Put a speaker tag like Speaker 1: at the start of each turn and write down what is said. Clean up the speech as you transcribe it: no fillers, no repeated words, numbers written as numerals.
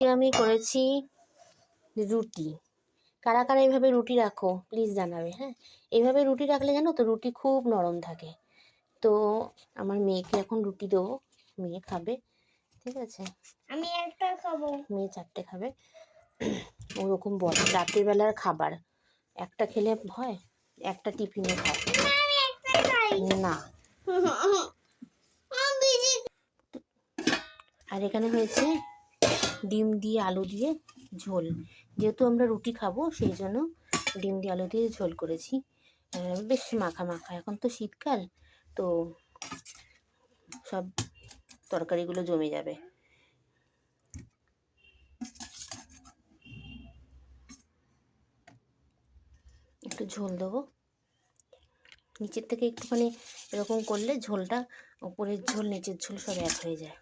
Speaker 1: আমি করেছি রুটি। কারা কারা এইভাবে রুটি রাখো প্লিজ জানাবে। হ্যাঁ, এইভাবে রুটি রাখলে জানো তো রুটি খুব নরম থাকে। তো আমার মেয়েকে এখন রুটি দেবো, মেয়ে খাবে। ঠিক আছে,
Speaker 2: আমি একটা খাবো,
Speaker 1: মেয়ে 4টে খাবে। ওরকম বলে রাতের বেলার খাবার একটা খেলে হয়, একটা টিফিনে খায়
Speaker 2: আমি একটাই খাই
Speaker 1: না। আর এখানে হয়েছে ডিম দিয়ে আলু দিয়ে ঝোল। যেহেতু আমরা রুটি খাবো সেই জন্য ডিম দিয়ে আলু দিয়ে ঝোল করেছি। বেশ মাখা মাখা, এখন তো শীতকাল, তো সব তরকারিগুলো জমে যাবে। একটু ঝোল দেবো নিচের থেকে, একটুখানি এরকম করলে ঝোলটা, উপরের ঝোল নিচের ঝোল সব এক হয়ে যায়।